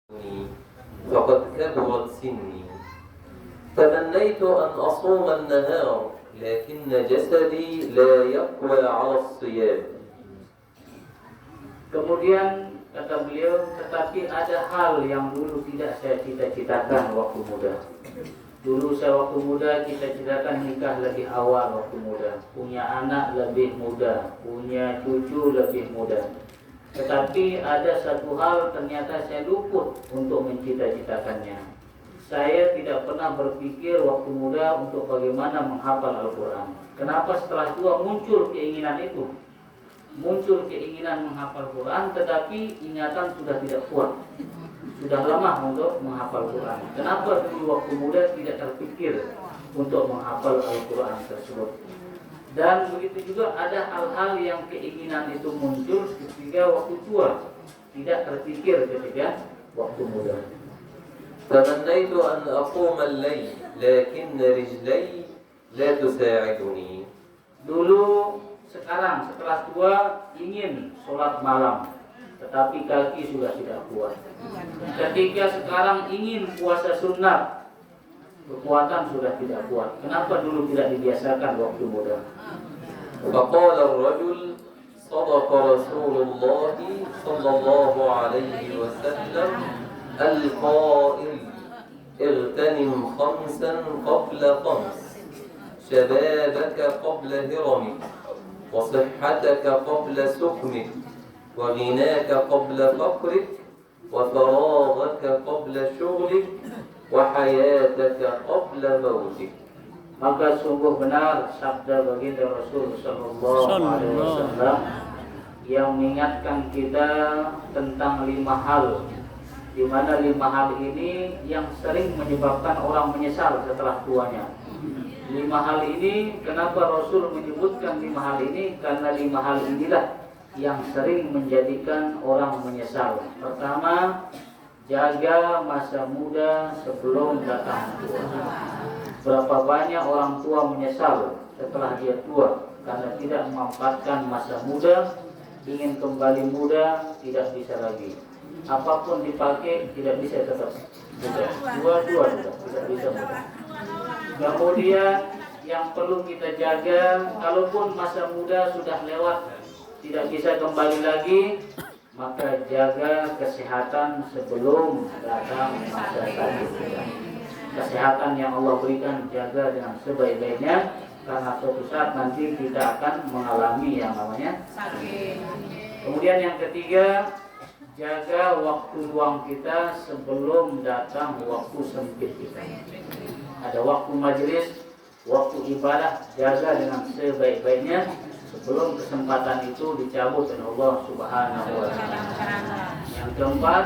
فقد كبرت سني تمنيت أن أصوم النهار لكن جسدي لا يقوى على الصيام. Kemudian kata beliau, tetapi ada hal yang dulu tidak saya cita-citakan waktu muda. Dulu saya waktu muda cita-citakan nikah lebih awal waktu muda, punya anak lebih muda, punya cucu lebih muda. Tetapi ada satu hal ternyata saya luput untuk mencita-citakannya. Saya tidak pernah berpikir waktu muda untuk bagaimana menghafal Al-Quran. Kenapa setelah tua muncul keinginan itu? Muncul keinginan menghafal Quran, tetapi ingatan sudah tidak kuat, sudah lama untuk menghafal Quran. Kenapa dulu waktu muda tidak terpikir untuk menghafal Al-Quran tersebut? Dan begitu juga ada hal-hal yang keinginan itu muncul ketika waktu tua, tidak terpikir ketika waktu muda. تمنيت أن أقوم الليل لكن رجلي لا تساعدني. Dulu sekarang setelah tua ingin sholat malam, tetapi kaki sudah tidak kuat. Ketika sekarang ingin puasa sunnah, kekuatan sudah tidak kuat. Kenapa dulu tidak dibiasakan waktu muda? فقال الرجل صدق رسول الله صلى الله عليه وسلم القائل اغتنم خمسا قبل خمس شبابك قبل هرمك وصحتك قبل سقمك وغناك قبل فقرك وفراغك قبل شغلك وحياتك قبل موتك. Maka sungguh benar sabda baginda Rasul sallallahu alaihi wasallam yang mengingatkan kita tentang 5 hal, di mana 5 hal ini yang sering menyebabkan orang menyesal setelah tuanya. 5 hal ini, kenapa Rasul menyebutkan 5 hal ini? Karena 5 hal inilah yang sering menjadikan orang menyesal. Pertama, jaga masa muda sebelum datang tua. Berapa banyak orang tua menyesal setelah dia tua karena tidak memanfaatkan masa muda, ingin kembali muda, tidak bisa lagi. Apapun dipakai tidak bisa tetap muda. Tua-tua juga tidak bisa muda. Kemudian yang perlu kita jaga, kalaupun masa muda sudah lewat, tidak bisa kembali lagi, maka jaga kesehatan sebelum datang masa sakit kita. Kesehatan yang Allah berikan jaga dengan sebaik-baiknya, karena suatu saat nanti kita akan mengalami yang namanya sakit. Kemudian yang ketiga, jaga waktu luang kita sebelum datang waktu sempit kita. Ada waktu majelis, waktu ibadah, jaga dengan sebaik-baiknya sebelum kesempatan itu dicabut oleh Allah Subhanahu wa taala. Yang keempat,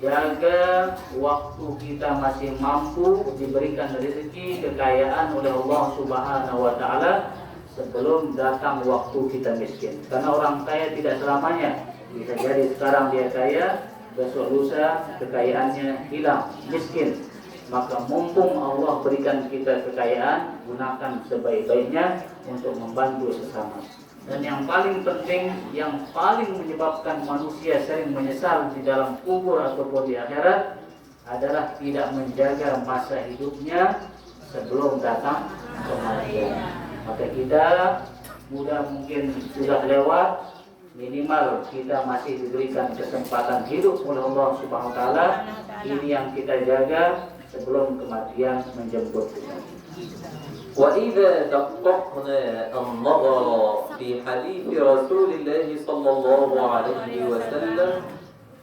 jaga waktu kita masih mampu, diberikan rezeki, kekayaan oleh Allah Subhanahu wa taala sebelum datang waktu kita miskin. Karena orang kaya tidak selamanya. Bisa jadi sekarang dia kaya, besok lusa kekayaannya hilang, miskin. Maka mumpung Allah berikan kita kekayaan, gunakan sebaik-baiknya untuk membantu sesama. Dan yang paling penting, yang paling menyebabkan manusia sering menyesal di dalam kubur ataupun di akhirat adalah tidak menjaga masa hidupnya sebelum datang kematian. Maka kita muda mungkin sudah lewat, minimal kita masih diberikan kesempatan hidup oleh Allah Subhanahu wa taala. Ini yang kita jaga sebelum kematian menjemput kita. وإذا دققنا النظر في حديث رسول الله صلى الله عليه وسلم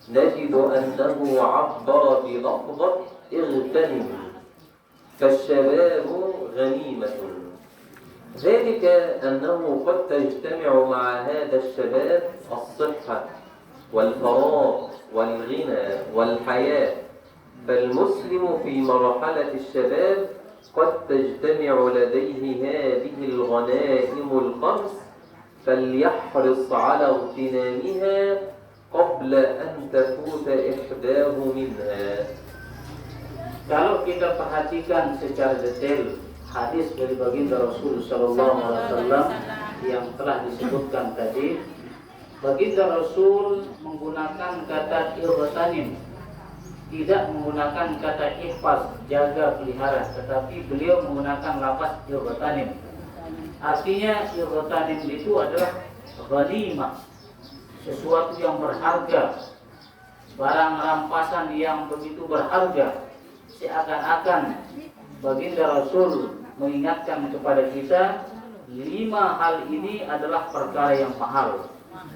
نجد أنه عبر بلفظة اغتنم فالشباب غنيمة. ذلك أنه قد تجتمع مع هذا الشباب الصحة والفراغ والغنى والحياة. فالمسلم في مرحلة الشباب قد تجتمع لديه هذه الغنائم الخمس فليحرص على اغتنامها قبل أن تفوت إحداه منها. Kalau kita perhatikan secara detail hadis dari baginda Rasul sallallahu alaihi wasallam yang telah disebutkan tadi, baginda Rasul menggunakan kata irtanim tidak menggunakan kata ihfaz, jaga, pelihara, tetapi beliau menggunakan lafaz ightanim. Artinya ightanim itu adalah ghanimah, sesuatu yang berharga, barang rampasan yang begitu berharga. Seakan-akan baginda Rasul mengingatkan kepada kita, 5 hal ini adalah perkara yang mahal.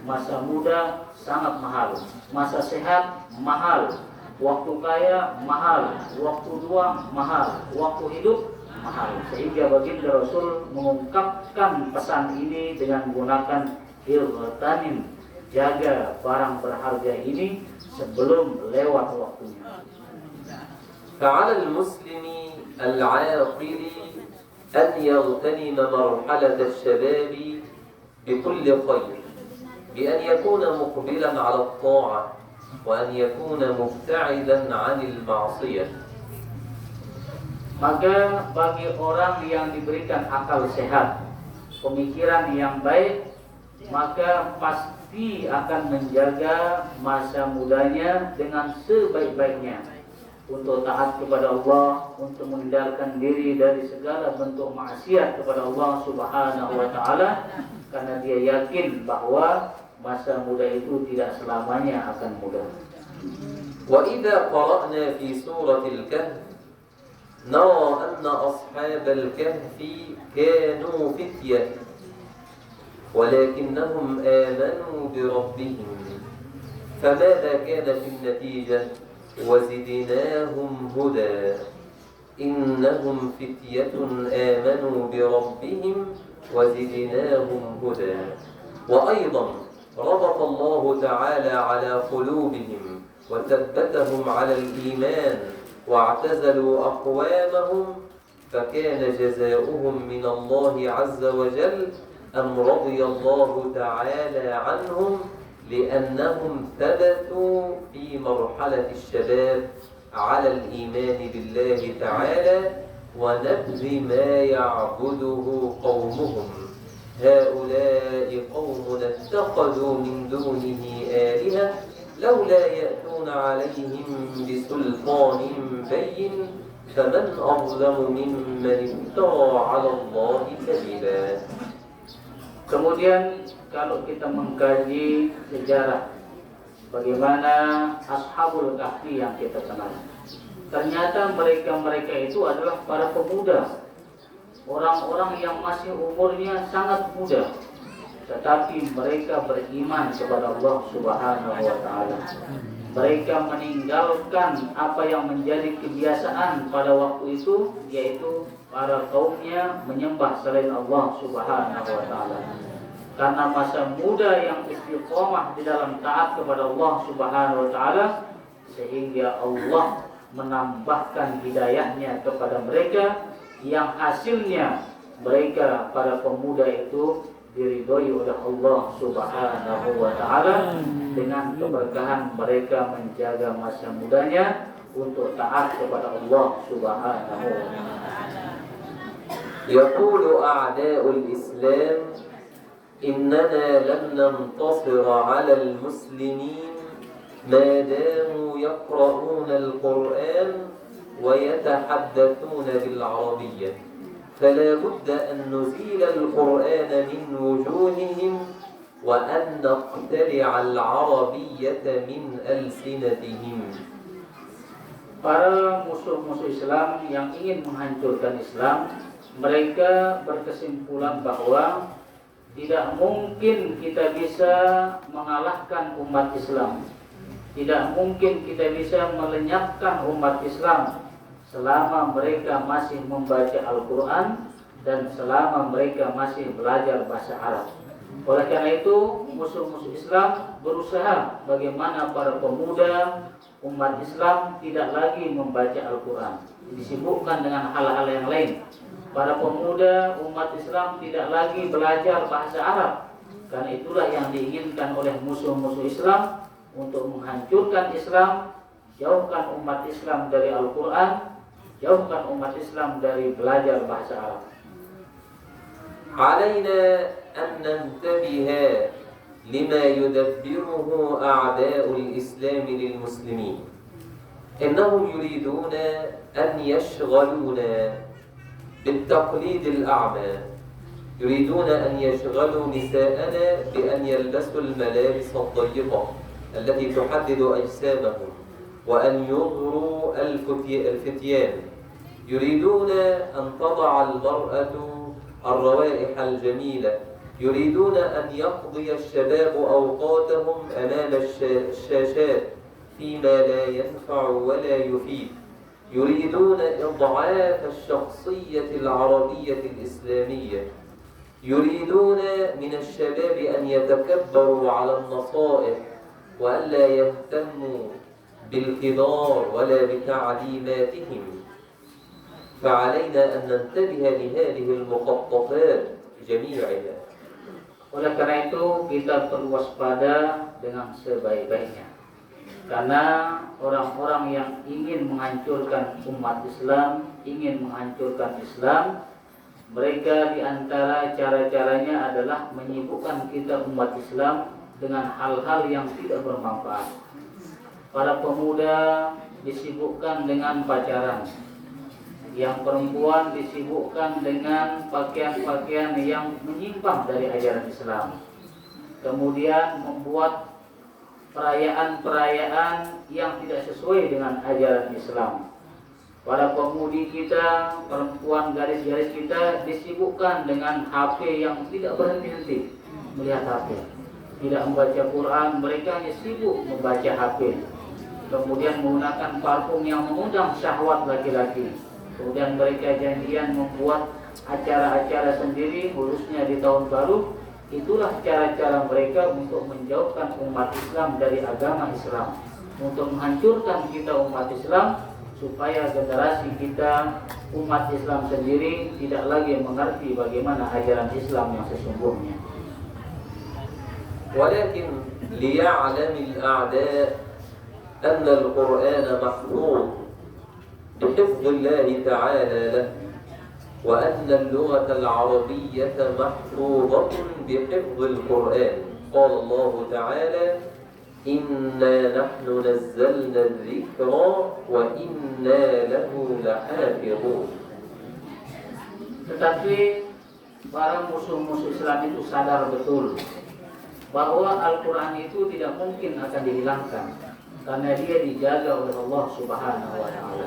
Masa muda sangat mahal, masa sehat mahal, waktu kaya mahal, waktu tua mahal, waktu hidup mahal. Sehingga baginda Rasul mengungkapkan pesan ini dengan menggunakan ightanim, jaga barang berharga ini sebelum lewat waktunya. فعلى المسلم العاقل أن يغتنم مرحلة الشباب بكل خير، بأن يكون مقبلا على الطاعة، وأن يكون مبتعدا عن المعصية. Maka bagi orang yang diberikan akal sehat, pemikiran yang baik, maka pasti akan menjaga masa mudanya dengan sebaik-baiknya untuk taat kepada Allah, untuk menghindarkan diri dari segala bentuk maksiat kepada Allah Subhanahu wa taala, karena dia yakin bahwa masa muda itu tidak selamanya akan mudah. وإذا قرأنا في سورة الكهف نرى أن أصحاب الكهف كانوا فتية ولكنهم آمنوا بربهم، فماذا كان في النتيجة؟ وزدناهم هدى إنهم فتية آمنوا بربهم وزدناهم هدى. وأيضا ربط الله تعالى على قلوبهم وثبتهم على الإيمان واعتزلوا أقوامهم، فكان جزاؤهم من الله عز وجل أن رضي الله تعالى عنهم لأنهم ثبتوا في مرحلة الشباب على الإيمان بالله تعالى ونبذ ما يعبده قومهم. هؤلاء قوم اتخذوا من دونه آلهة لولا يأتون عليهم بسلطان بين فمن أظلم ممن افترى على الله كذبا. Kemudian kalau kita mengkaji sejarah bagaimana Ashabul Kahfi yang kita kenal, ternyata mereka itu adalah para pemuda, orang-orang yang masih umurnya sangat muda, tetapi mereka beriman kepada Allah Subhanahu wa taala. Mereka meninggalkan apa yang menjadi kebiasaan pada waktu itu, yaitu para kaumnya menyembah selain Allah Subhanahu wa taala. Karena masa muda yang istiqomah di dalam taat kepada Allah Subhanahu wa taala, sehingga Allah menambahkan hidayahnya kepada mereka, yang hasilnya mereka para pemuda itu diridhoi oleh Allah Subhanahu wa taala dengan keberkahan mereka menjaga masa mudanya untuk taat kepada Allah Subhanahu wa taala. يقول أعداء الإسلام إننا لن ننتصر على المسلمين ما داموا يقرؤون القرآن ويتحدثون بالعربية، فلا بد أن نزيل القرآن من وجوههم وأن نقتلع العربية من ألسنتهم. Para musuh-musuh Islam yang ingin menghancurkan Islam, mereka berkesimpulan bahwa tidak mungkin kita bisa mengalahkan umat Islam, tidak mungkin kita bisa melenyapkan umat Islam selama mereka masih membaca Al-Quran dan selama mereka masih belajar bahasa Arab. Oleh karena itu, musuh-musuh Islam berusaha bagaimana para pemuda umat Islam tidak lagi membaca Al-Quran, disibukkan dengan hal-hal yang lain. Para pemuda umat Islam tidak lagi belajar bahasa Arab, karena itulah yang diinginkan oleh musuh-musuh Islam untuk menghancurkan Islam, jauhkan umat Islam dari Al-Quran, jauhkan umat Islam dari belajar bahasa Arab. علينا أن ننتبه لما يدبره أعداء الإسلام للمسلمين. إنهم يريدون أن يشغلونا بالتقليد الأعمى، يريدون أن يشغلوا نساءنا بأن يلبسوا الملابس الضيقة التي تحدد أجسامهم، وأن يغروا الفتيان، يريدون أن تضع المرأة الروائح الجميلة، يريدون أن يقضي الشباب أوقاتهم أمام الشاشات فيما لا ينفع ولا يفيد، يريدون إضعاف الشخصية العربية الإسلامية، يريدون من الشباب أن يتكبروا على النصائح وألا يهتموا بالكبار ولا بتعليماتهم. فعلينا أن ننتبه لهذه المخططات جميعها. Oleh karena itu kita perlu waspada dengan sebaik-baiknya. Karena orang-orang yang ingin menghancurkan umat Islam, ingin menghancurkan Islam, mereka diantara cara-caranya adalah menyibukkan kita umat Islam dengan hal-hal yang tidak bermanfaat. Para pemuda disibukkan dengan pacaran, yang perempuan disibukkan dengan pakaian-pakaian yang menyimpang dari ajaran Islam. Kemudian membuat perayaan-perayaan yang tidak sesuai dengan ajaran Islam. Para pemudi kita, perempuan garis-garis kita disibukkan dengan HP yang tidak berhenti-henti melihat HP. Tidak membaca Quran, mereka hanya sibuk membaca HP. Kemudian menggunakan parfum yang mengundang syahwat laki-laki. Kemudian mereka janjian membuat acara-acara sendiri, khususnya di tahun baru. Itulah cara-cara mereka untuk menjauhkan umat Islam dari agama Islam, untuk menghancurkan kita umat Islam, supaya generasi kita umat Islam sendiri tidak lagi mengerti bagaimana ajaran Islam yang sesungguhnya. ولكن ليعلم الأعداء أن القرآن محفوظ بحفظ الله تعالى له، وأن اللغة العربية محفوظة بحفظ القرآن. قال الله تعالى: إنا نحن نزلنا الذكر وإنا له لحافظون. Tetapi para musuh-musuh Islam itu sadar betul bahwa Al-Quran itu tidak mungkin akan dihilangkan, karena dia dijaga oleh Allah Subhanahu wa Ta'ala.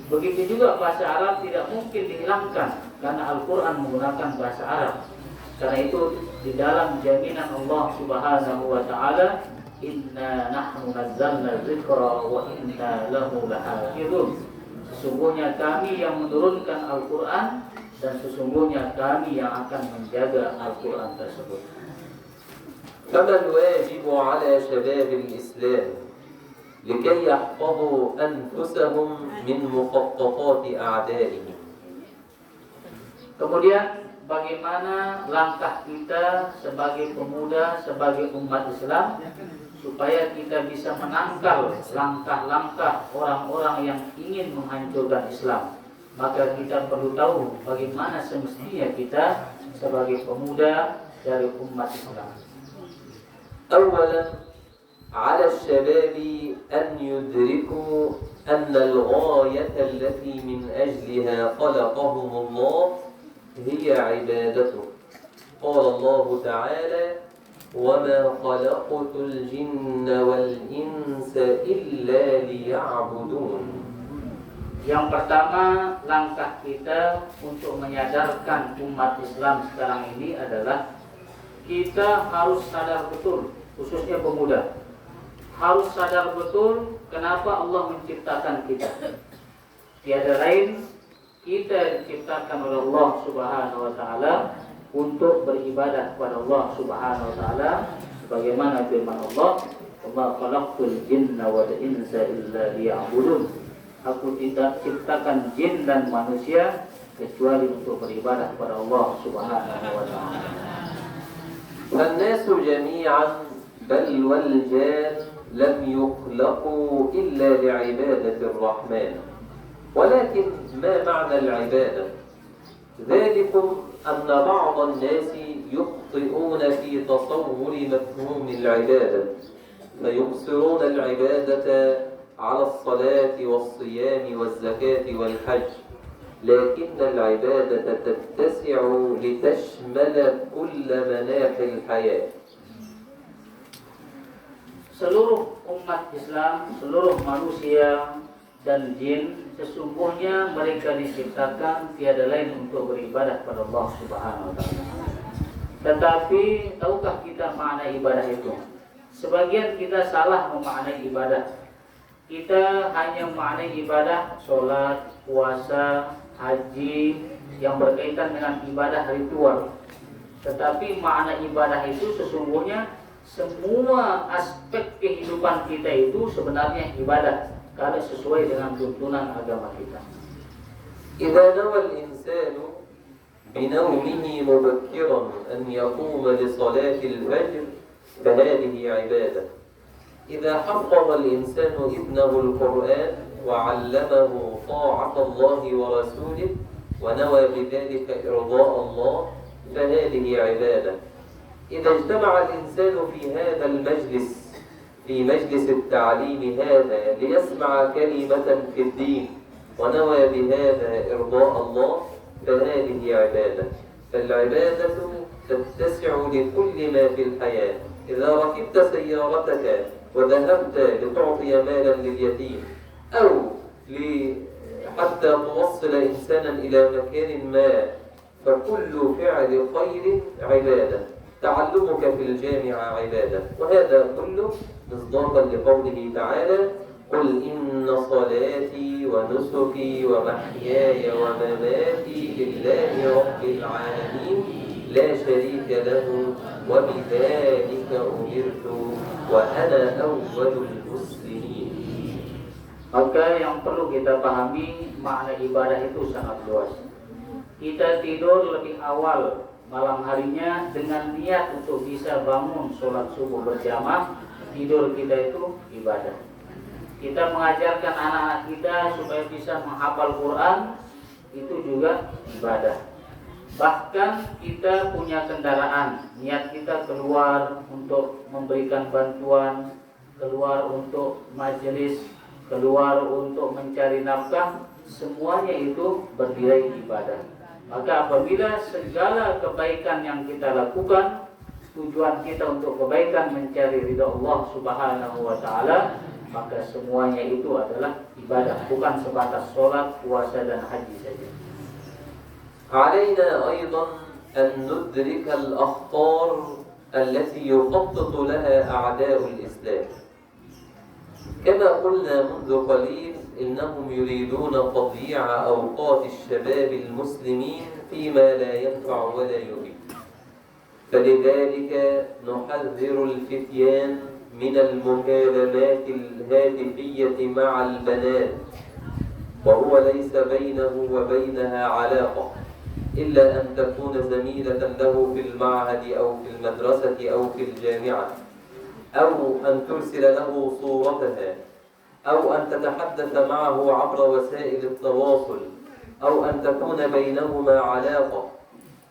Begitu juga bahasa Arab tidak mungkin dihilangkan, karena Al-Quran menggunakan bahasa Arab. Karena itu di dalam jaminan Allah Subhanahu wa Ta'ala, inna nahnu nazzalna dzikra wa inna lahu lahafizun. Sesungguhnya kami yang menurunkan Al-Quran, dan sesungguhnya kami yang akan menjaga Al-Quran tersebut. فما الواجب على شباب الإسلام لكي يحفظوا أنفسهم من مخططات أعدائهم؟ Kemudian bagaimana langkah kita sebagai pemuda, sebagai umat Islam, supaya kita bisa menangkal langkah-langkah orang-orang yang ingin menghancurkan Islam. Maka kita perlu tahu bagaimana semestinya kita sebagai pemuda dari umat Islam. أولا على الشباب أن يدركوا أن الغاية التي من أجلها خلقهم الله هي عبادته. قال الله تعالى: وما خلقت الجن والإنس إلا ليعبدون. Yang pertama, langkah kita untuk menyadarkan umat Islam sekarang ini adalah kita harus sadar betul, khususnya pemuda, harus sadar betul kenapa Allah menciptakan kita. Tiada lain, kita diciptakan oleh Allah Subhanahu wa Ta'ala untuk beribadah kepada Allah Subhanahu wa Ta'ala, sebagaimana firman Allah: "Wa ma khalaqtul jinna wal insa illa liya'budun." Aku tidak ciptakan jin dan manusia kecuali untuk beribadah kepada Allah Subhanahu wa Ta'ala. فالناس جميعا بل والجان لم يخلقوا إلا لعبادة الرحمن. ولكن ما معنى العبادة؟ ذلكم أن بعض الناس يخطئون في تصور مفهوم العبادة، فيقصرون العبادة على الصلاة والصيام والزكاة والحج، لكن العبادة تتسع لتشمل كل مناحي الحياة. Seluruh umat Islam, seluruh manusia dan jin, sesungguhnya mereka diciptakan tiada lain untuk beribadah pada Allah Subhanahu wa taala. Tetapi tahukah kita makna ibadah itu? Sebagian kita salah memaknai ibadah. Kita hanya memaknai ibadah sholat, puasa, haji yang berkaitan dengan ibadah ritual. Tetapi makna ibadah itu sesungguhnya semua aspek kehidupan kita itu sebenarnya ibadah kalau sesuai dengan tuntunan agama kita. إذا نوى الإنسان بنومه مبكرا أن يقوم لصلاة الفجر فهذه عبادة. إذا حفظ الإنسان ابنه القرآن وعلمه طاعة الله ورسوله ونوى بذلك إرضاء الله فهذه عبادة. إذا اجتمع الإنسان في هذا المجلس، في مجلس التعليم هذا، ليسمع كلمة في الدين ونوى بهذا إرضاء الله فهذه عبادة. فالعبادة تتسع لكل ما في الحياة. إذا ركبت سيارتك وذهبت لتعطي مالا لليتيم أو حتى توصل إنسانا إلى مكان ما، فكل فعل خير عبادة. تعلمك في الجامعة عبادة. وهذا كله مصداقا لقوله تعالى: قل إن صلاتي ونسكي ومحياي ومماتي لله رب العالمين لا شريك له وبذلك أمرت وأنا أول المسلمين. Maka yang perlu kita pahami, makna ibadah itu sangat luas. Kita tidur lebih awal malam harinya dengan niat untuk bisa bangun sholat subuh berjamaah. Tidur kita itu ibadah. Kita mengajarkan anak-anak kita supaya bisa menghafal Quran, itu juga ibadah. Bahkan kita punya kendaraan, niat kita keluar untuk memberikan bantuan, keluar untuk majelis, keluar untuk mencari nafkah, semuanya itu bernilai ibadah. Maka apabila segala kebaikan yang kita lakukan, tujuan kita untuk kebaikan mencari ridha Allah Subhanahu wa taala, maka semuanya itu adalah ibadah, bukan sebatas sholat, puasa dan haji saja. علينا أيضا أن ندرك الأخطار التي يخطط لها أعداء الإسلام. كما قلنا منذ قليل إنهم يريدون تضييع أوقات الشباب المسلمين فيما لا ينفع ولا يفيد. فلذلك نحذر الفتيان من المكالمات الهاتفية مع البنات، وهو ليس بينه وبينها علاقة إلا أن تكون زميلة له في المعهد أو في المدرسة أو في الجامعة، أو أن ترسل له صورتها، أو أن تتحدث معه عبر وسائل التواصل، أو أن تكون بينهما علاقة.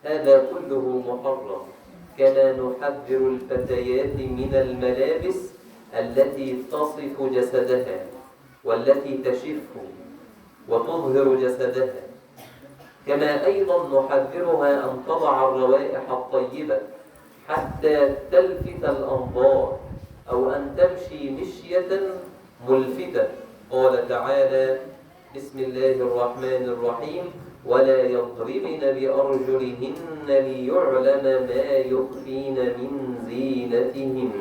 هذا كله محرم. كما نحذر الفتيات من الملابس التي تصف جسدها والتي تشفه وتظهر جسدها. كما أيضا نحذرها أن تضع الروائح الطيبة حتى تلفت الأنظار، أو أن تمشي مشية ملفتة. قال تعالى: بسم الله الرحمن الرحيم: ولا يضربن بأرجلهن ليعلم ما يخفين من زينتهن.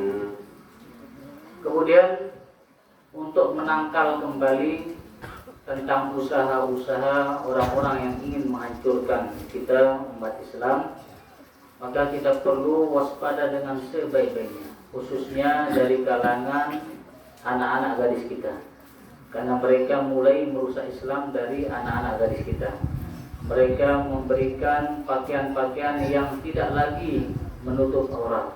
Kemudian untuk menangkal kembali tentang usaha-usaha orang-orang yang ingin menghancurkan kita umat Islam, maka kita perlu waspada dengan sebaik-baiknya, khususnya dari kalangan anak-anak gadis kita, karena mereka mulai merusak Islam dari anak-anak gadis kita. Mereka memberikan pakaian-pakaian yang tidak lagi menutup aurat,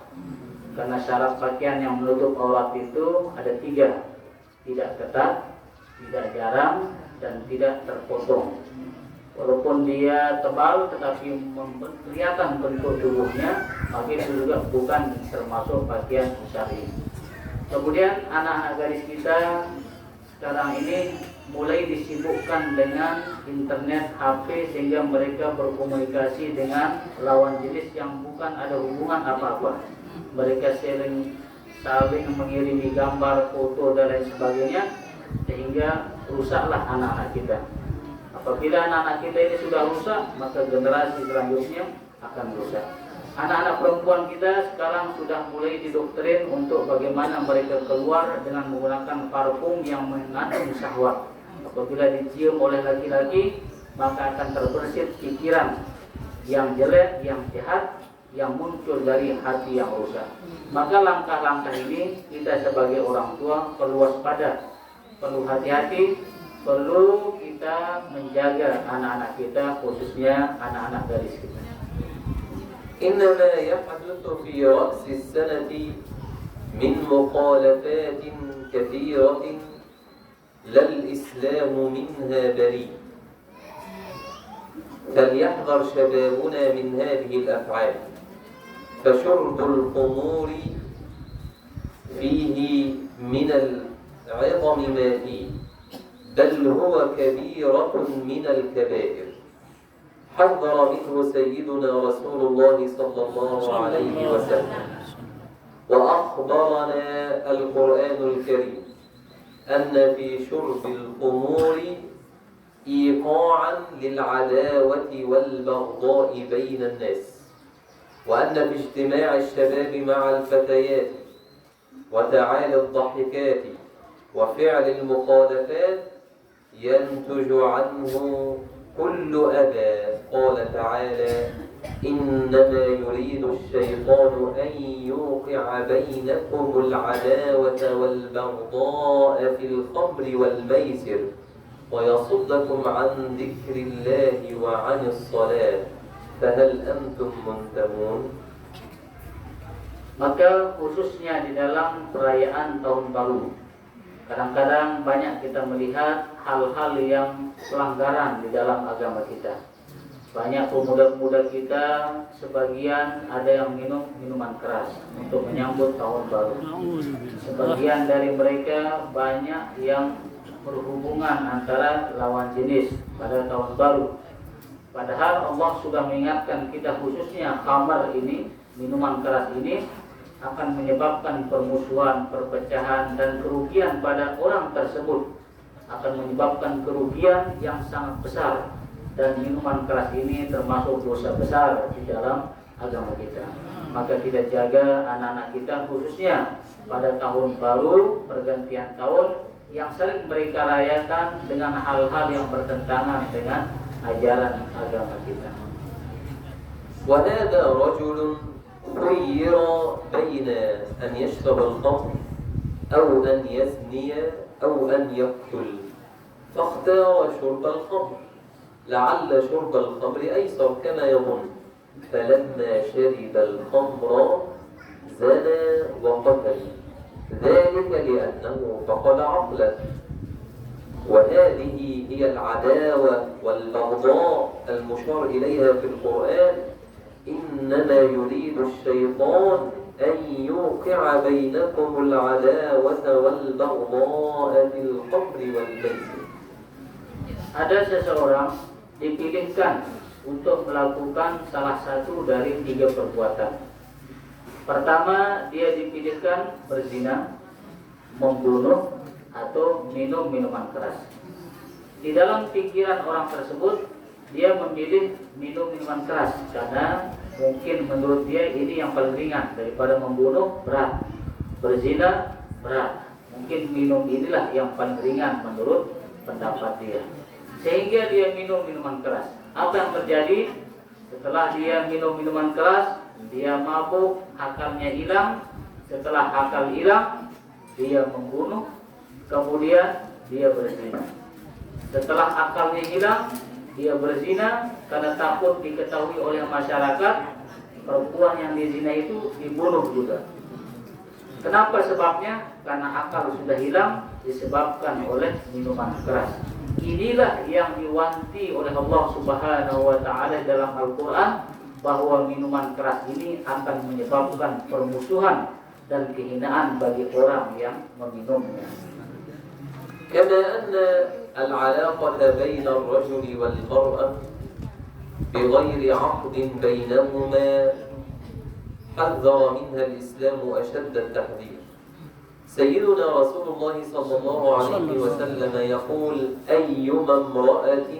karena syarat pakaian yang menutup aurat itu ada 3: tidak ketat, tidak jarang, dan tidak terpotong. Walaupun dia tebal tetapi kelihatan bentuk tubuhnya, maka itu juga bukan termasuk pakaian syar'i. Kemudian anak-anak gadis kita sekarang ini mulai disibukkan dengan internet, HP, sehingga mereka berkomunikasi dengan lawan jenis yang bukan ada hubungan apa-apa. Mereka saling mengirimi gambar, foto dan lain sebagainya, sehingga rusaklah anak-anak kita. Apabila anak-anak kita ini sudah rusak, maka generasi selanjutnya akan rusak. Anak-anak perempuan kita sekarang sudah mulai didoktrin untuk bagaimana mereka keluar dengan menggunakan parfum yang mengandung syahwat. Apabila dicium oleh laki-laki, maka akan terbersit pikiran yang jelek, yang jahat, yang muncul dari hati yang rusak. Maka langkah-langkah ini kita sebagai orang tua perlu waspada, perlu hati-hati, perlu kita menjaga anak-anak kita, khususnya anak-anak gadis kita. إنما يحدث في رأس السنة من مخالفات كثيرة لا الإسلام منها بريء، فليحذر شبابنا من هذه الأفعال، فشرب الخمور فيه من العظم ما فيه، بل هو كبيرة من الكبائر، حذر منه سيدنا رسول الله صلى الله عليه وسلم. وأخبرنا القرآن الكريم أن في شرب الخمور إيقاعا للعداوة والبغضاء بين الناس، وأن في اجتماع الشباب مع الفتيات وتعالي الضحكات وفعل المخالفات ينتج عنه كل أذى. قال تعالى: إنما يريد الشيطان أن يوقع بينكم العداوة والبغضاء في الخمر والميسر ويصدكم عن ذكر الله وعن الصلاة فهل أنتم منتهون. Maka khususnya di dalam perayaan tahun baru, kadang-kadang banyak kita melihat hal-hal yang pelanggaran di dalam agama kita. Banyak pemuda-pemuda kita, sebagian ada yang minum minuman keras untuk menyambut tahun baru. Sebagian dari mereka banyak yang berhubungan antara lawan jenis pada tahun baru. Padahal Allah sudah mengingatkan kita, khususnya khamar ini, minuman keras ini akan menyebabkan permusuhan, perpecahan, dan kerugian pada orang tersebut. Akan menyebabkan kerugian yang sangat besar. Dan minuman keras ini termasuk dosa besar di dalam agama kita. Maka kita jaga anak-anak kita, khususnya pada tahun baru, pergantian tahun, yang sering mereka rayakan dengan hal-hal yang bertentangan dengan ajaran agama kita. وهذا رجل خير بين أن يشرب الخمر أو أن يزني أو أن يقتل، فاختار شرب الخمر لعل شرب الخمر أيسر كما يظن، فلما شرب الخمر زنى وقتل، ذلك لأنه فقد عقله. وهذه هي العداوة والبغضاء المشار إليها في القرآن: إنما يريد الشيطان أن يوقع بينكم العداوة والبغضاء في الخمر والميسر. Ada seseorang dipilihkan untuk melakukan salah satu dari 3 perbuatan. Pertama, dia dipilihkan berzina, membunuh, atau minum minuman keras. Di dalam pikiran orang tersebut, dia memilih minum minuman keras karena mungkin menurut dia ini yang paling ringan daripada membunuh berat, berzina berat. Mungkin minum inilah yang paling ringan menurut pendapat dia. Sehingga dia minum minuman keras. Apa yang terjadi? Setelah dia minum minuman keras, dia mabuk, akalnya hilang. Setelah akal hilang, dia membunuh, kemudian dia berzina. Setelah akalnya hilang, dia berzina karena takut diketahui oleh masyarakat, perempuan yang dizina itu dibunuh juga. Kenapa sebabnya? Karena akal sudah hilang disebabkan oleh minuman keras. Inilah yang diwanti oleh Allah Subhanahu wa taala dalam Al-Qur'an, bahwa minuman keras ini akan menyebabkan permusuhan dan kehinaan bagi orang yang meminumnya. كما أن العلاقة بين الرجل والمرأة بغير عقد بينهما حذر منها الإسلام أشد التحذير. سيدنا رسول الله صلى الله عليه وسلم يقول: أيما امرأة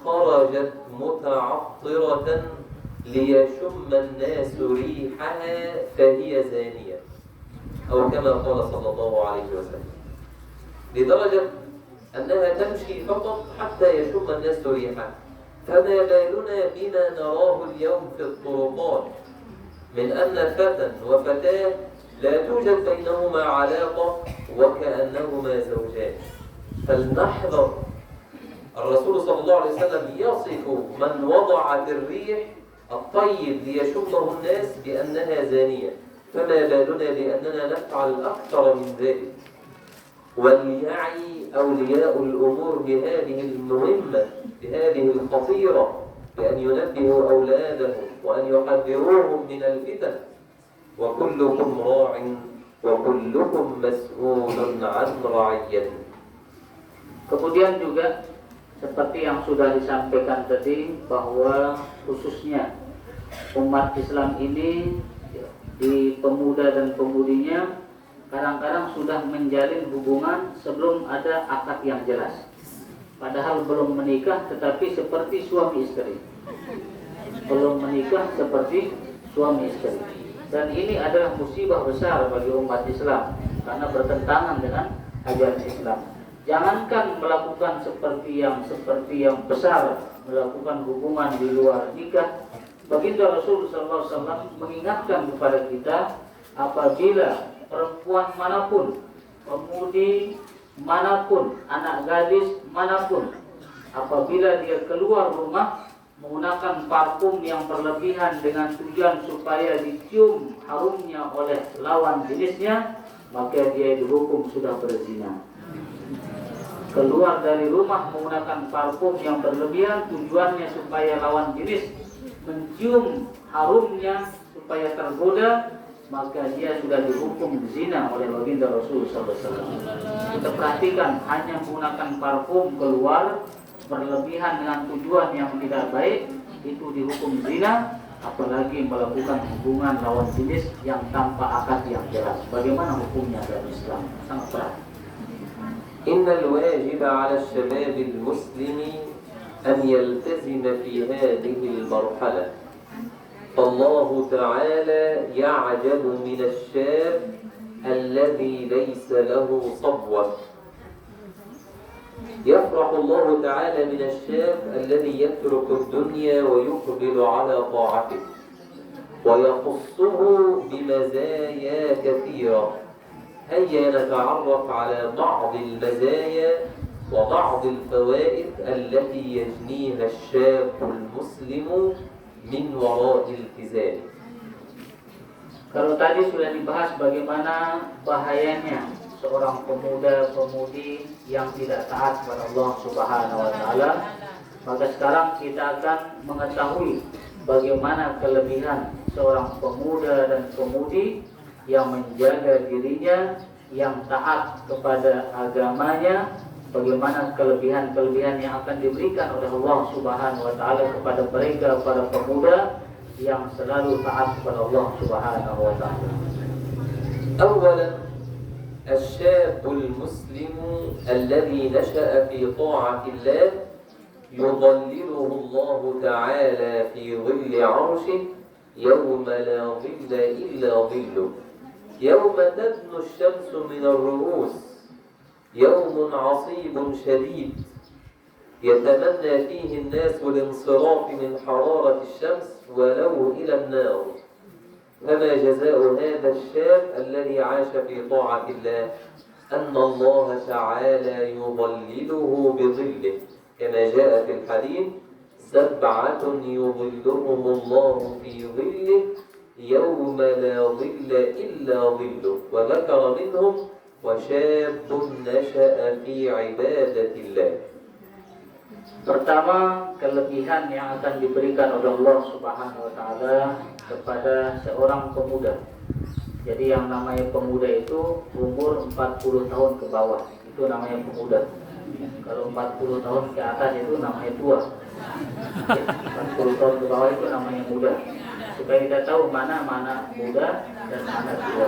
خرجت متعطرة ليشم الناس ريحها فهي زانية، أو كما قال صلى الله عليه وسلم، لدرجة أنها تمشي فقط حتى يشم الناس ريحها. فما بالنا بما نراه اليوم في الطرقات من أن فتى وفتاة لا توجد بينهما علاقة وكأنهما زوجان. فلنحذر. الرسول صلى الله عليه وسلم يصف من وضعت الريح الطيب ليشمه الناس بأنها زانية، فما بالنا بأننا نفعل أكثر من ذلك. وليعي أولياء الأمور بهذه المهمة، بهذه الخطيرة، بأن ينبهوا أولادهم وأن يحذروهم من الفتن. وكلكم راع وكلكم مسؤول عن رعيته. Kemudian juga seperti yang sudah disampaikan tadi, bahwa khususnya umat Islam ini di pemuda dan pemudinya kadang-kadang sudah menjalin hubungan sebelum ada akad yang jelas, padahal belum menikah tetapi seperti suami istri, belum menikah seperti suami istri. Dan ini adalah musibah besar bagi umat Islam karena bertentangan dengan ajaran Islam. Jangankan melakukan seperti yang besar, melakukan hubungan di luar nikah. Baginda Rasulullah SAW mengingatkan kepada kita, apabila perempuan manapun, pemudi manapun, anak gadis manapun, apabila dia keluar rumah menggunakan parfum yang berlebihan dengan tujuan supaya dicium harumnya oleh lawan jenisnya, maka dia dihukum sudah berzina. Keluar dari rumah menggunakan parfum yang berlebihan, tujuannya supaya lawan jenis mencium harumnya supaya tergoda, maka dia sudah dihukum zina oleh baginda Rasulullah SAW. Kita perhatikan, hanya menggunakan parfum keluar berlebihan dengan tujuan yang tidak baik, itu dihukum zina, apalagi melakukan hubungan lawan jenis yang tanpa akad yang jelas. Bagaimana hukumnya dalam Islam? Sangat berat. Innal wajib 'ala asy-syabab al-muslimi an yaltazim fi hadhihi al-marhalah. Allah Ta'ala ya'jabu min asy-syab alladhi laysa lahu sabwah. يفرح الله تعالى من الشاب الذي يترك الدنيا ويقبل على طاعته، ويخصه بمزايا كثيرة. هيا نتعرف على بعض المزايا وبعض الفوائد التي يجنيها الشاب المسلم من وراء التزامه. Kalau tadi sudah dibahas bagaimana bahayanya seorang pemuda-pemudi yang tidak taat kepada Allah Subhanahu wa Ta'ala, maka sekarang kita akan mengetahui bagaimana kelebihan seorang pemuda dan pemudi yang menjaga dirinya, yang taat kepada agamanya, bagaimana kelebihan-kelebihan yang akan diberikan oleh Allah Subhanahu wa Ta'ala kepada mereka, para pemuda yang selalu taat kepada Allah Subhanahu wa Ta'ala. أولا الشاب المسلم الذي نشأ في طاعة الله يظلله الله تعالى في ظل عرشه يوم لا ظل إلا ظله، يوم تدنو الشمس من الرؤوس، يوم عصيب شديد يتمنى فيه الناس الانصراف من حرارة الشمس ولو إلى النار. فما جزاء هذا الشاب الذي عاش في طاعة الله؟ أن الله تعالى يظلله بظله، كما جاء في الحديث: 7 يظلهم الله في ظله يوم لا ظل إلا ظله. وذكر منهم: وشاب نشأ في عبادة الله. Pertama, kelebihan yang akan diberikan oleh Allah Subhanahu wa Ta'ala kepada seorang pemuda. Jadi yang namanya pemuda itu umur 40 tahun ke bawah. itu namanya pemuda. Kalau 40 tahun ke atas itu namanya tua. 40 tahun ke bawah itu namanya muda. Supaya kita tahu mana muda dan mana tua.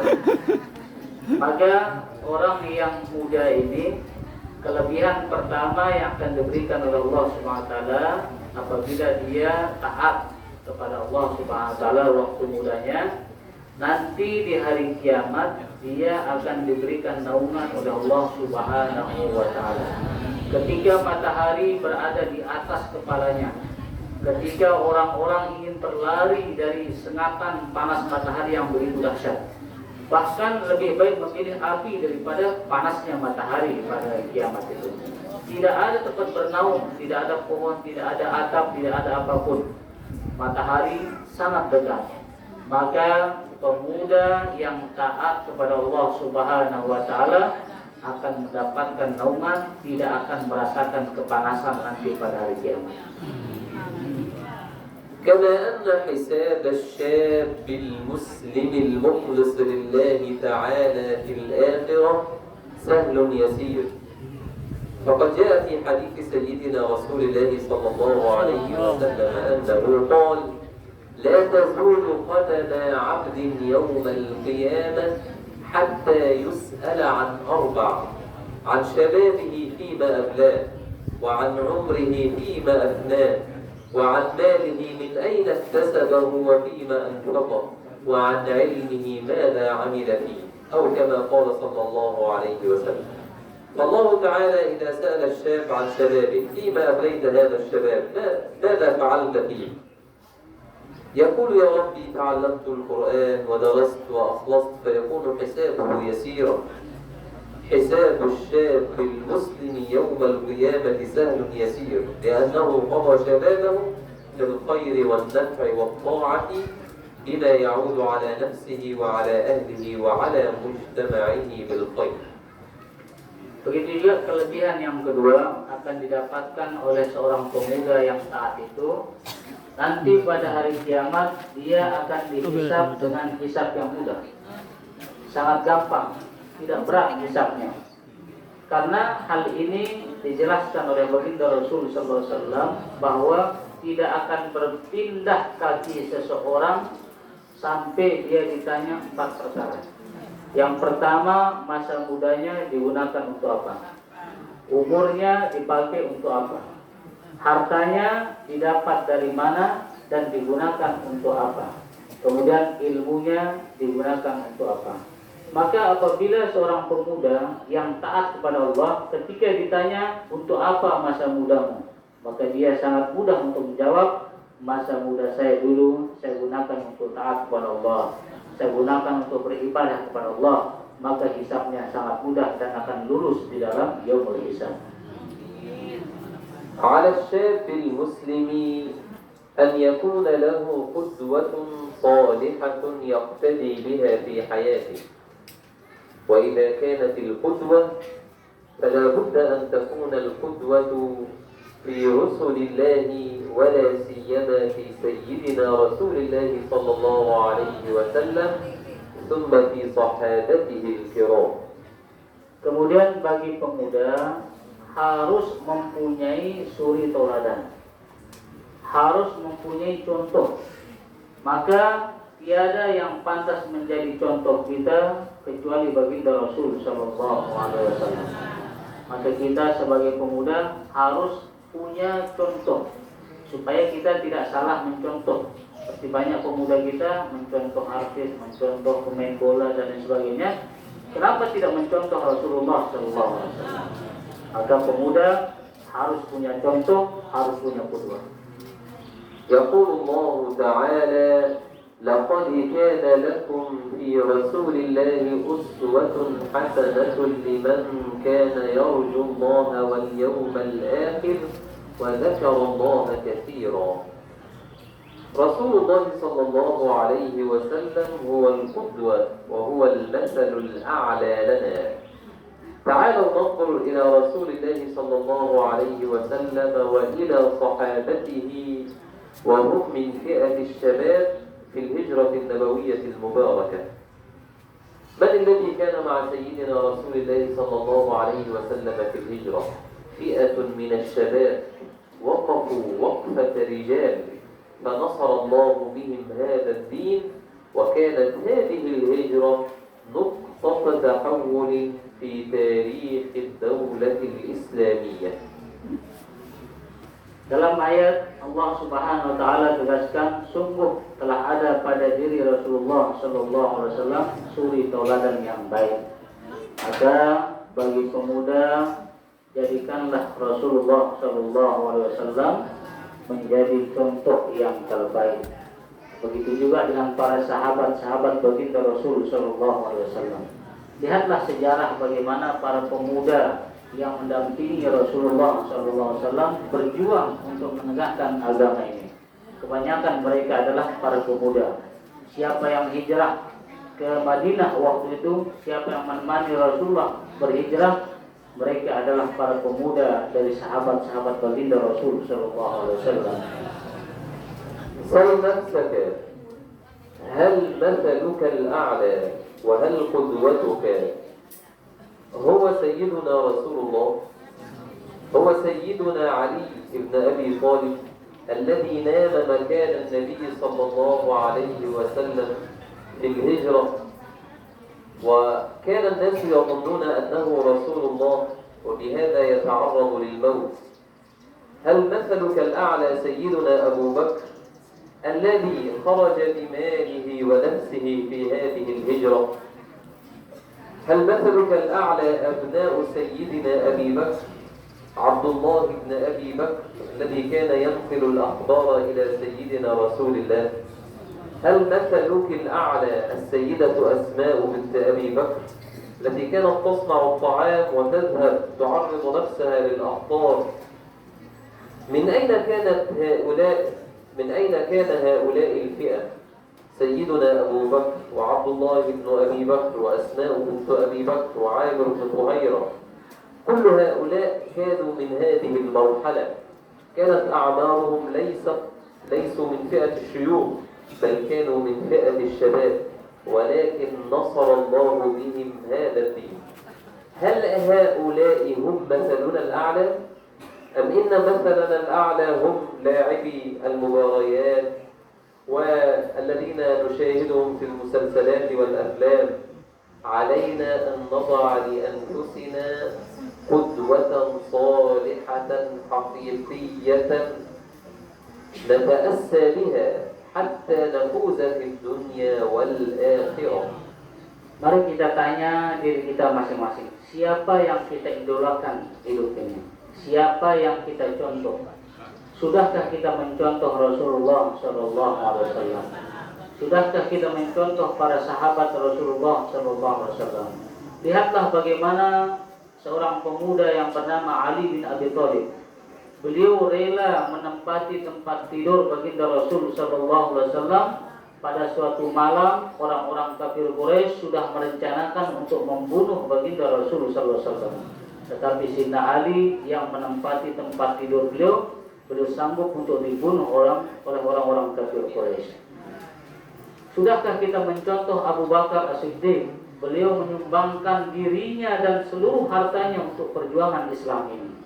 Maka orang yang muda ini, kelebihan pertama yang akan diberikan oleh Allah Subhanahu wa taala apabila dia taat kepada Allah Subhanahu wa taala waktu mudanya, nanti di hari kiamat dia akan diberikan naungan oleh Allah Subhanahu wa taala. Ketika matahari berada di atas kepalanya, ketika orang-orang ingin berlari dari sengatan panas matahari yang begitu dahsyat, bahkan lebih baik memilih api daripada panasnya matahari pada kiamat itu. Tidak ada tempat bernaung, tidak ada pohon, tidak ada atap, tidak ada apapun. Matahari sangat dekat. Maka pemuda yang taat kepada Allah Subhanahu wa taala akan mendapatkan naungan, tidak akan merasakan kepanasan nanti pada hari kiamat. كما أن حساب الشاب المسلم المخلص لله تعالى في الآخرة سهل يسير، فقد جاء في حديث سيدنا رسول الله صلى الله عليه وسلم أنه قال: لا تزول قدم عبد يوم القيامة حتى يسأل عن أربع: عن شبابه فيما أبلاه، وعن عمره فيما أفناه، وعن ماله من أين اكتسبه وفيما أنفقه، وعن علمه ماذا عمل فيه، أو كما قال صلى الله عليه وسلم. فالله تعالى إذا سأل الشاب عن شبابه: فيما أبليت هذا الشباب؟ ماذا فعلت فيه؟ يقول: يا ربي تعلمت القرآن ودرست وأخلصت، فيكون حسابه يسيرا. حساب الشاب المسلم يوم القيامة سهل يسير، لأنه قضى شبابه بالخير والنفع والطاعة بما يعود على نفسه وعلى أهله وعلى مجتمعه بالخير. Begitu juga kelebihan yang kedua akan didapatkan oleh seorang pemuda yang taat itu. Nanti pada hari kiamat dia akan dihisab dengan hisab yang mudah, sangat gampang, tidak berat hisabnya. Karena hal ini dijelaskan oleh baginda Rasul sallallahu alaihi wasallam bahwa tidak akan berpindah kaki seseorang sampai dia ditanya 4 perkara. Yang pertama, masa mudanya digunakan untuk apa? Umurnya dipakai untuk apa? Hartanya didapat dari mana dan digunakan untuk apa? Kemudian ilmunya digunakan untuk apa? Maka apabila seorang pemuda yang taat kepada Allah, ketika ditanya untuk apa masa mudamu, maka dia sangat mudah untuk menjawab, masa muda saya dulu saya gunakan untuk taat kepada Allah, saya gunakan untuk beribadah kepada Allah. Maka hisabnya sangat mudah dan akan lulus di dalam yaumul hisab. على الشاب المسلم أن يكون له قدوة صالحة يقتدي بها في حياته، وإذا كانت القدوة فلا بد أن تكون القدوة في رسل الله، ولا سيما في سيدنا رسول الله صلى الله عليه وسلم، ثم في صحابته الكرام. Kemudian bagi pemuda harus mempunyai suri tauladan, harus mempunyai contoh. Maka tiada yang pantas menjadi contoh kita kecuali baginda Rasul sallallahu alaihi wasallam. Maka kita sebagai pemuda harus punya contoh supaya kita tidak salah mencontoh. Seperti banyak pemuda kita mencontoh artis, mencontoh pemain bola dan lain sebagainya. Kenapa tidak mencontoh Rasulullah sallallahu alaihi wasallam? Maka pemuda harus punya contoh, harus punya qudwah. يقول الله تعالى: لقد كان لكم في رسول الله أسوة حسنة لمن كان يرجو الله واليوم الآخر وذكر الله كثيرا. رسول الله صلى الله عليه وسلم هو القدوة وهو المثل الأعلى لنا. تعالوا ننظر إلى رسول الله صلى الله عليه وسلم وإلى صحابته وهم من فئة الشباب في الهجرة النبوية المباركة. من الذي كان مع سيدنا رسول الله صلى الله عليه وسلم في الهجرة؟ فئة من الشباب وقفوا وقفة رجال فنصر الله بهم هذا الدين، وكانت هذه الهجرة نقطة تحول في تاريخ الدولة الإسلامية. Dalam ayat Allah Subhanahu wa taala tegaskan, sungguh telah ada pada diri Rasulullah sallallahu alaihi wasallam suri tauladan yang baik. Maka bagi pemuda, jadikanlah Rasulullah sallallahu alaihi wasallam menjadi contoh yang terbaik. Begitu juga dengan para sahabat-sahabat baginda Rasul sallallahu alaihi wasallam. Lihatlah sejarah bagaimana para pemuda yang mendampingi Rasulullah SAW berjuang untuk menegakkan agama ini. Kebanyakan mereka adalah para pemuda. Siapa yang hijrah ke Madinah waktu itu, siapa yang menemani Rasulullah berhijrah, mereka adalah para pemuda dari sahabat-sahabat baginda Rasul SAW. سل نفسك هل مثلك الأعلى وهل قدوتك هو سيدنا رسول الله؟ هو سيدنا علي بن أبي طالب الذي نام مكان النبي صلى الله عليه وسلم في الهجرة، وكان الناس يظنون أنه رسول الله وبهذا يتعرض للموت. هل مثلك الأعلى سيدنا أبو بكر الذي خرج بماله ونفسه في هذه الهجرة؟ هل مثلك الأعلى أبناء سيدنا أبي بكر عبد الله بن أبي بكر الذي كان ينقل الأخبار إلى سيدنا رسول الله؟ هل مثلك الأعلى السيدة أسماء بنت أبي بكر التي كانت تصنع الطعام وتذهب تعرض نفسها للأخطار؟ من أين كان هؤلاء الفئة؟ سيدنا أبو بكر وعبد الله بن أبي بكر وأسماء بنت أبي بكر وعامر بن طهيرة، كل هؤلاء كانوا من هذه المرحلة، كانت أعمارهم ليسوا من فئة الشيوخ بل كانوا من فئة الشباب، ولكن نصر الله بهم هذا الدين. هل هؤلاء هم مثلنا الأعلى؟ أم إن مثلنا الأعلى هم لاعبي المباريات والذين نشاهدهم في المسلسلات والأفلام؟ علينا أن نضع لأنفسنا قدوة صالحة حقيقية نتأسى بها حتى نفوز في الدنيا والآخرة. Mari kita tanya diri kita masing-masing, siapa yang kita idolakan hidup ini? Siapa yang kita contoh? Sudahkah kita mencontoh Rasulullah Sallallahu Alaihi Wasallam? Sudahkah kita mencontoh para sahabat Rasulullah Sallallahu Alaihi Wasallam? Lihatlah bagaimana seorang pemuda yang bernama Ali bin Abi Thalib. Beliau rela menempati tempat tidur baginda Rasul Sallallahu Alaihi Wasallam. Pada suatu malam, orang-orang kafir Quraisy sudah merencanakan untuk membunuh baginda Rasul Sallallahu Alaihi Wasallam. Tetapi Sayyidina Ali yang menempati tempat tidur beliau sanggup untuk dibunuh oleh orang-orang kafir Quraisy. Sudahkah kita mencontoh Abu Bakar As-Siddiq? Beliau menyumbangkan dirinya dan seluruh hartanya untuk perjuangan Islam ini.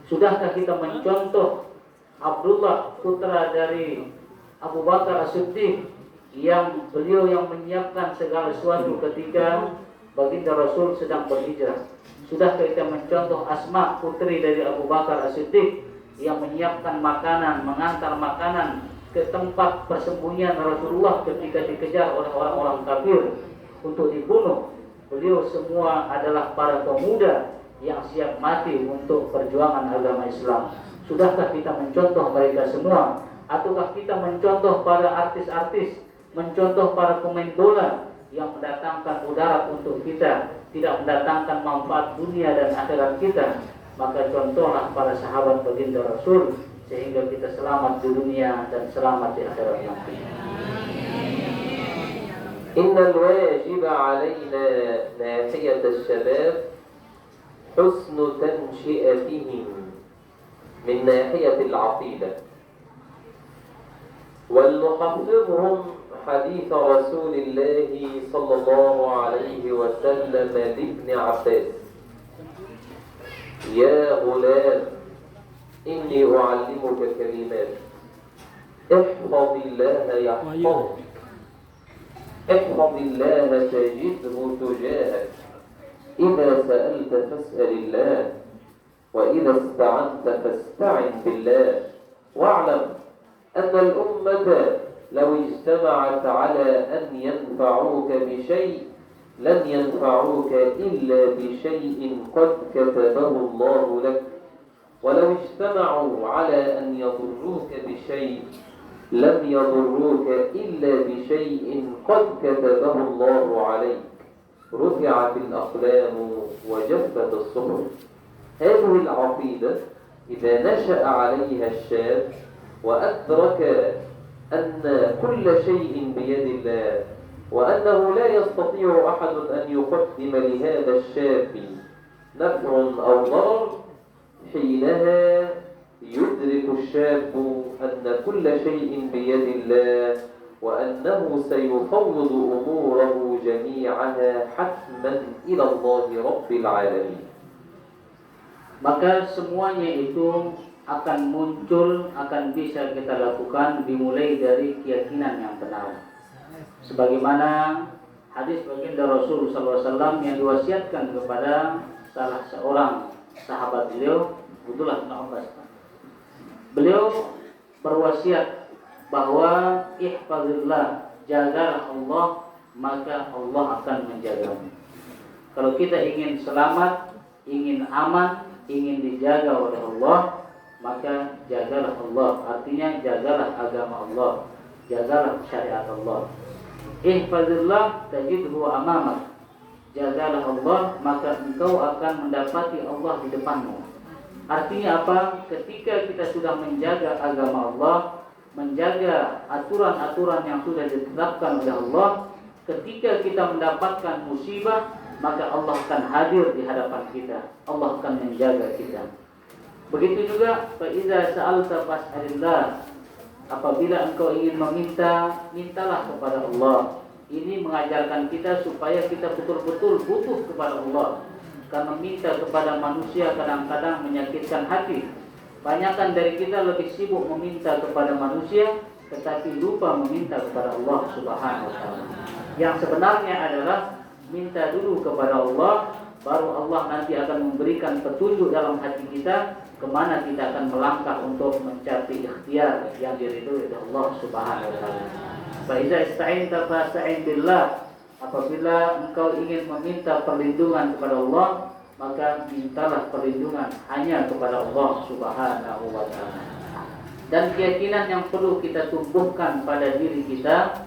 Sudahkah kita mencontoh Abdullah, putra dari Abu Bakar As-Siddiq, yang beliau yang menyiapkan segala sesuatu ketika baginda Rasul sedang berhijrah? Sudahkah kita mencontoh Asma, putri dari Abu Bakar As-Siddiq, yang menyiapkan makanan, mengantar makanan ke tempat persembunyian Rasulullah ketika dikejar oleh orang-orang kafir untuk dibunuh? Beliau semua adalah para pemuda yang siap mati untuk perjuangan agama Islam. Sudahkah kita mencontoh mereka semua? Ataukah kita mencontoh para artis-artis, mencontoh para pemain bola yang mendatangkan mudarat untuk kita, tidak mendatangkan manfaat dunia dan akhirat kita? Maka contohlah para sahabat baginda Rasul sehingga kita selamat di dunia dan selamat di akhirat nanti. إن الواجب علينا ناحية الشباب حسن تنشئتهم من ناحية العقيدة، ولنحفظهم حديث رسول الله صلى الله عليه وسلم لابن عباس: يا غلام إني أعلمك كلمات احفظ الله يحفظك احفظ الله تجده تجاهك إذا سألت فاسأل الله وإذا استعنت فاستعن بالله واعلم أن الأمة لو اجتمعت على أن ينفعوك بشيء لن ينفعوك إلا بشيء قد كتبه الله لك ولو اجتمعوا على أن يضروك بشيء لم يضروك إلا بشيء قد كتبه الله عليك رفعت الأقلام وجفت الصحف. هذه العقيدة إذا نشأ عليها الشاب وأدرك أن كل شيء بيد الله وأنه لا يستطيع أحد أن يقدم لهذا الشاب نفع أو ضرر، حينها يدرك الشاب أن كل شيء بيد الله وأنه سيفوض أموره جميعها حتما إلى الله رب العالمين. Maka semuanya itu akan muncul, akan bisa kita lakukan dimulai dari keyakinan yang benar. Sebagaimana hadis baginda Rasul SAW yang diwasiatkan kepada salah seorang sahabat beliau, Abdullah bin Abbas. Beliau berwasiat bahwa ihfazillah, jagalah Allah, maka Allah akan menjagamu. Kalau kita ingin selamat, ingin aman, ingin dijaga oleh Allah, maka jagalah Allah. Artinya jagalah agama Allah, jagalah syariat Allah. Ihfazillah tajidhu amamak. Jagalah Allah, maka engkau akan mendapati Allah di depanmu. Artinya apa? Ketika kita sudah menjaga agama Allah, menjaga aturan-aturan yang sudah ditetapkan oleh Allah, ketika kita mendapatkan musibah, maka Allah akan hadir di hadapan kita. Allah akan menjaga kita. Begitu juga fa iza sa'alta fas'alillah. Apabila engkau ingin meminta, mintalah kepada Allah. Ini mengajarkan kita supaya kita betul-betul butuh kepada Allah. Karena minta kepada manusia kadang-kadang menyakitkan hati. Banyakan dari kita lebih sibuk meminta kepada manusia, tetapi lupa meminta kepada Allah Subhanahu wa taala. Yang sebenarnya adalah minta dulu kepada Allah, baru Allah nanti akan memberikan petunjuk dalam hati kita kemana kita akan melangkah untuk mencapai ikhtiar yang diridhoi oleh Allah Subhanahu wa taala. Fa iza ista'inta fasta'in billah. Apabila engkau ingin meminta perlindungan kepada Allah, maka mintalah perlindungan hanya kepada Allah Subhanahu wa taala. Dan keyakinan yang perlu kita tumbuhkan pada diri kita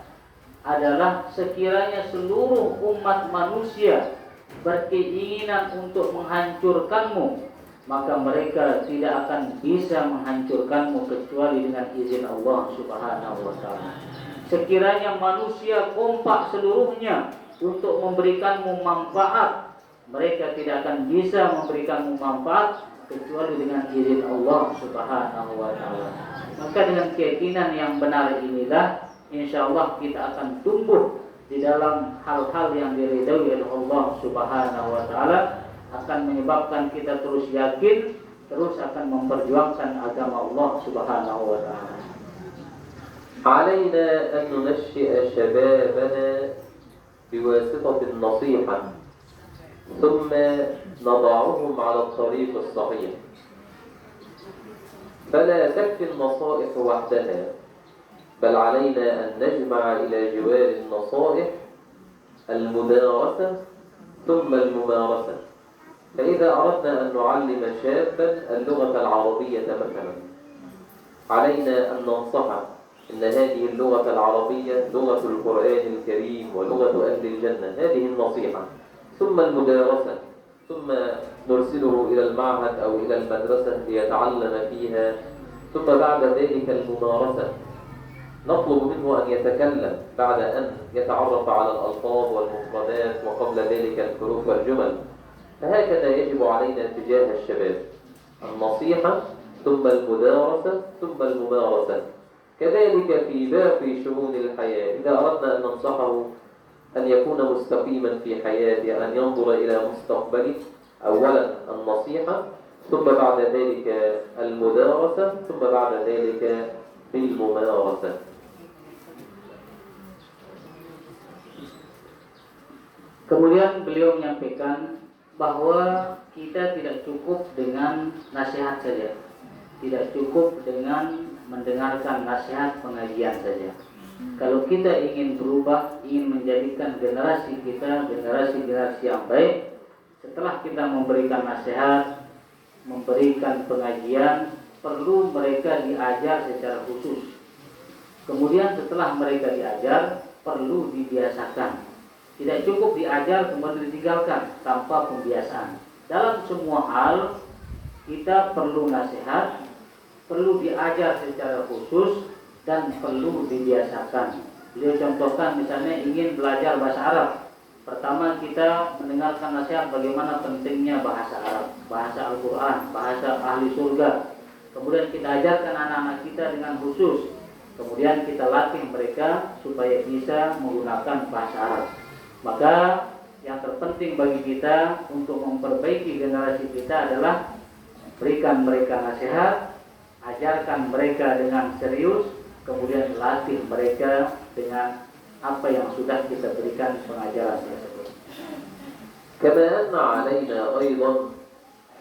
adalah sekiranya seluruh umat manusia berkeinginan untuk menghancurkanmu, maka mereka tidak akan bisa menghancurkanmu kecuali dengan izin Allah Subhanahu wa taala. Sekiranya manusia kompak seluruhnya untuk memberikanmu manfaat, mereka tidak akan bisa memberikanmu manfaat kecuali dengan izin Allah Subhanahu wa taala. Maka dengan keyakinan yang benar inilah insyaallah kita akan tumbuh di dalam hal-hal yang diridhoi oleh Allah Subhanahu wa taala, akan menyebabkan kita terus yakin, terus akan memperjuangkan agama Allah Subhanahu wa taala. علينا أن ننشئ شبابنا بواسطة النصيحة ثم نضعهم على الطريق الصحيح، فلا تكفي النصائح وحدها، بل علينا أن نجمع إلى جوار النصائح المدارسة ثم الممارسة. فإذا أردنا أن نعلم شابا اللغة العربية مثلا، علينا أن ننصحه إن هذه اللغة العربية لغة القرآن الكريم ولغة أهل الجنة، هذه النصيحة، ثم المدارسة، ثم نرسله إلى المعهد أو إلى المدرسة ليتعلم فيها، ثم بعد ذلك الممارسة، نطلب منه أن يتكلم بعد أن يتعرف على الألفاظ والمفردات وقبل ذلك الحروف والجمل. فهكذا يجب علينا تجاه الشباب: النصيحة ثم المدارسة ثم الممارسة. كذلك في باقي شؤون الحياة. إذا أردنا أن ننصحه أن يكون مستقيما في حياته، أن ينظر إلى مستقبله، أولا النصيحة، ثم بعد ذلك المدارسة، ثم بعد ذلك بالممارسة. Kemudian beliau menyampaikan bahwa kita tidak cukup dengan nasihat saja, tidak cukup dengan mendengarkan nasihat pengajian saja. Kalau kita ingin berubah, ingin menjadikan generasi kita generasi yang baik, setelah kita memberikan nasihat, memberikan pengajian, perlu mereka diajar secara khusus. Kemudian setelah mereka diajar, perlu dibiasakan. Tidak cukup diajar kemudian ditinggalkan tanpa pembiasaan. Dalam semua hal kita perlu nasihat, perlu diajar secara khusus, dan perlu dibiasakan. Beliau contohkan misalnya ingin belajar bahasa Arab. Pertama kita mendengarkan nasihat bagaimana pentingnya bahasa Arab, bahasa Al-Quran, bahasa ahli surga. Kemudian kita ajarkan anak-anak kita dengan khusus. Kemudian kita latih mereka supaya bisa menggunakan bahasa Arab. Maka yang terpenting bagi kita untuk memperbaiki generasi kita adalah berikan mereka nasihat, ajarkan mereka dengan serius, kemudian latih mereka dengan apa yang sudah kita berikan pengajaran tersebut. كما أن علينا أيضا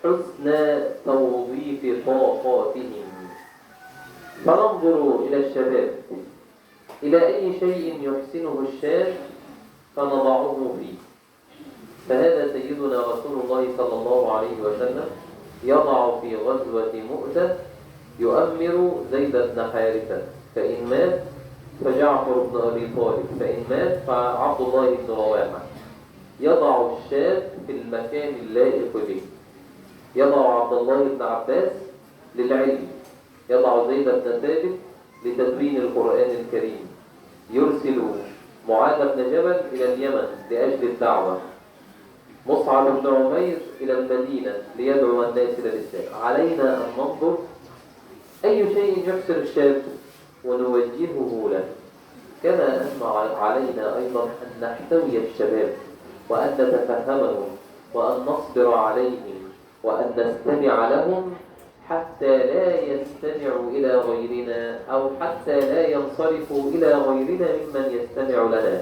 حسن توظيف طاقاتهم، فننظر إلى الشباب، إلى أي شيء يحسنه الشاب فنضعه فيه. فهذا سيدنا رسول الله صلى الله عليه وسلم يضع في غزوة مؤتة يؤمر زيد بن حارثة، فإن مات فجعفر بن أبي طالب، فإن مات فعبد الله بن رواحة. يضع الشاب في المكان اللائق به. يضع عبد الله بن عباس للعلم، يضع زيد بن ثابت لتدوين القرآن الكريم، يرسل معاذ بن جبل إلى اليمن لأجل الدعوة، مصعب بن عمير إلى المدينة ليدعو الناس إلى الإسلام. علينا أن ننظر أي شيء يكسر الشاب ونوجهه له. كما أن علينا أيضا أن نحتوي الشباب وأن نتفهمهم وأن نصبر عليهم وأن نستمع لهم حتى لا يستمعوا إلى غيرنا أو حتى لا ينصرفوا إلى غيرنا ممن يستمع لنا.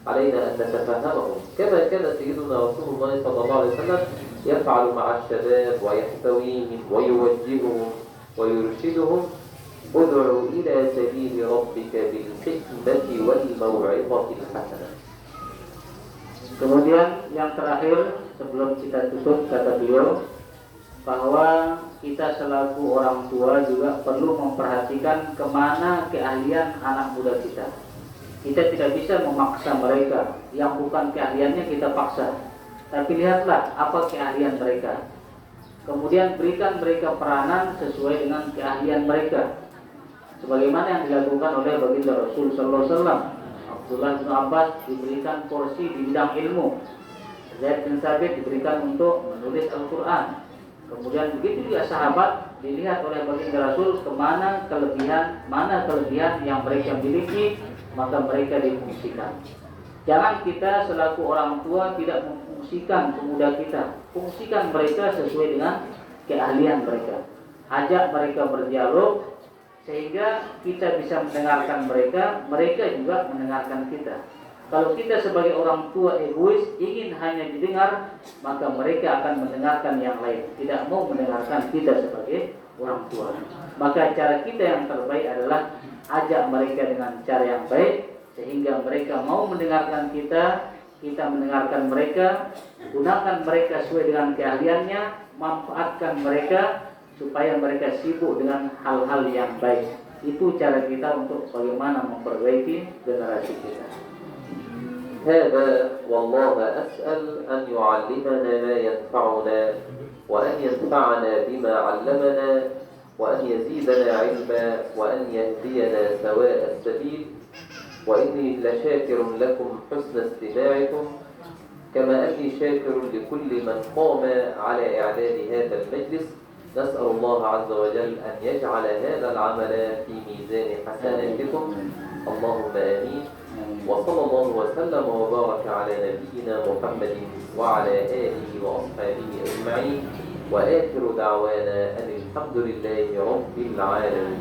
علينا أن نتفهمهم كما كان سيدنا رسول الله صلى الله عليه وسلم يفعل مع الشباب ويحتويهم ويوجههم ويرشدهم. ادعوا إلى سبيل ربك بالحكمة والموعظة الحسنة. Kemudian yang terakhir sebelum kita tutup, kata beliau bahwa kita selaku orang tua juga perlu memperhatikan kemana keahlian anak muda kita. Kita tidak bisa memaksa mereka, yang bukan keahliannya kita paksa. Tapi lihatlah apa keahlian mereka. Kemudian berikan mereka peranan sesuai dengan keahlian mereka. Sebagaimana yang dilakukan oleh baginda Rasul sallallahu alaihi wasallam. Abdullah bin Abbas diberikan porsi di bidang ilmu. Zaid bin Thabit diberikan untuk menulis Al-Quran. Kemudian begitu juga sahabat dilihat oleh baginda Rasul mana kelebihan yang mereka miliki, maka mereka difungsikan. Jangan kita selaku orang tua tidak memfungsikan pemuda kita. Fungsikan mereka sesuai dengan keahlian mereka. Ajak mereka berdialog sehingga kita bisa mendengarkan mereka, mereka juga mendengarkan kita. Kalau kita sebagai orang tua egois ingin hanya didengar, maka mereka akan mendengarkan yang lain, tidak mau mendengarkan kita sebagai orang tua. Maka cara kita yang terbaik adalah ajak mereka dengan cara yang baik, sehingga mereka mau mendengarkan kita, kita mendengarkan mereka, gunakan mereka sesuai dengan keahliannya, manfaatkan mereka supaya mereka sibuk dengan hal-hal yang baik. Itu cara kita untuk bagaimana memperbaiki generasi kita. هذا والله أسأل أن يعلمنا ما ينفعنا وأن ينفعنا بما علمنا وأن يزيدنا علما وأن يهدينا سواء السبيل. وإني لشاكر لكم حسن استماعكم كما أني شاكر لكل من قام على إعداد هذا المجلس نسأل الله عز وجل أن يجعل هذا العمل في ميزان حسناتكم، اللهم آمين. وصلى الله وسلم وبارك على نبينا محمد وعلى آله وأصحابه أجمعين، وآخر دعوانا أن الحمد لله رب العالمين.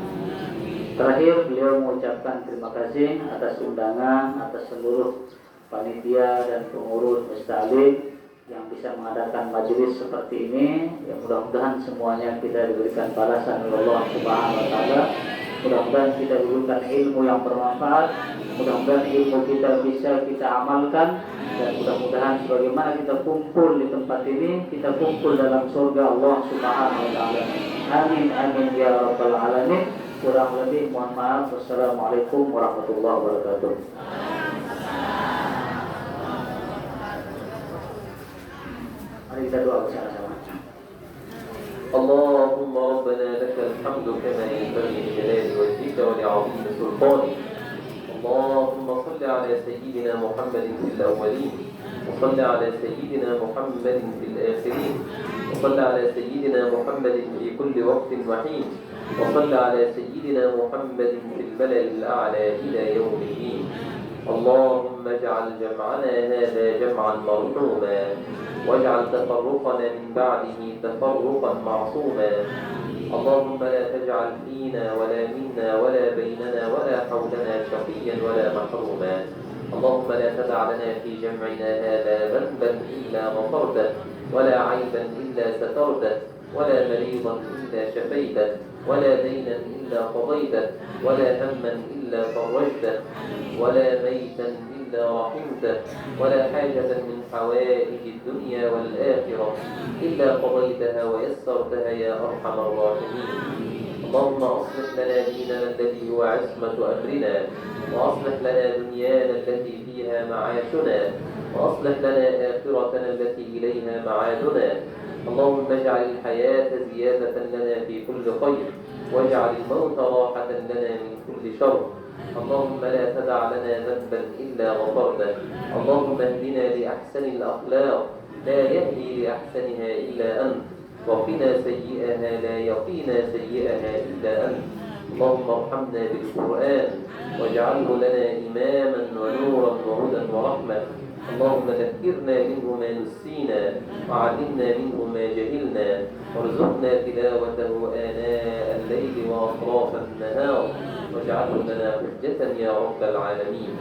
Terakhir beliau mengucapkan terima kasih atas undangan, atas seluruh panitia dan pengurus Musta'lim yang bisa mengadakan majelis seperti ini. Ya, mudah-mudahan semuanya kita diberikan balasan oleh Allah Subhanahu wa taala. Mudah-mudahan kita diberikan ilmu yang bermanfaat. Mudah-mudahan ilmu kita bisa kita amalkan, dan mudah-mudahan sebagaimana kita kumpul di tempat ini, kita kumpul dalam surga Allah Subhanahu wa taala. Amin amin ya rabbal alamin. Kurang lebih mohon maaf. Wassalamualaikum warahmatullahi wabarakatuh. Mari kita doa bersama-sama. اللهم ربنا لك الحمد كما ينبغي لجلال وجهك ولعظيم سلطانك. اللهم صل على سيدنا محمد في الأولين، وصل على سيدنا محمد في الآخرين، وصل على سيدنا محمد في كل وقت وحين، وصل على سيدنا محمد في الملأ الأعلى إلى يوم الدين. اللهم اجعل جمعنا هذا جمعا مرحوما، واجعل تفرقنا من بعده تفرقا معصوما. اللهم لا تجعل فينا ولا منا ولا بيننا ولا حولنا شقيا ولا محروما. اللهم لا تدع لنا في جمعنا هذا ذنبا إلا غفرته، ولا عيبا إلا سترته، ولا مريضا إلا شفيته، ولا دينا إلا قضيته، ولا هما إلا فرجته، ولا ميتا إلا رحمته، ولا حاجة من حوائج الدنيا والآخرة إلا قضيتها ويسرتها يا أرحم الراحمين. اللهم أصلح لنا ديننا الذي هو عصمة أمرنا، وأصلح لنا دنيانا التي فيها معاشنا، وأصلح لنا آخرتنا التي إليها معادنا. اللهم اجعل الحياة زيادة لنا في كل خير، واجعل الموت راحة لنا من كل شر. اللهم لا تدع لنا ذنبا إلا غفرته. اللهم اهدنا لأحسن الأخلاق، لا يهدي لأحسنها إلا أنت، وقنا سيئها لا يقينا سيئها إلا أنت. اللهم ارحمنا بالقرآن، واجعله لنا إماما ونورا وهدى ورحمة. اللهم ذكرنا منه ما نسينا، وعلمنا منه ما جهلنا، وارزقنا تلاوته آناء الليل وأطراف النهار، واجعله لنا حجة يا رب العالمين.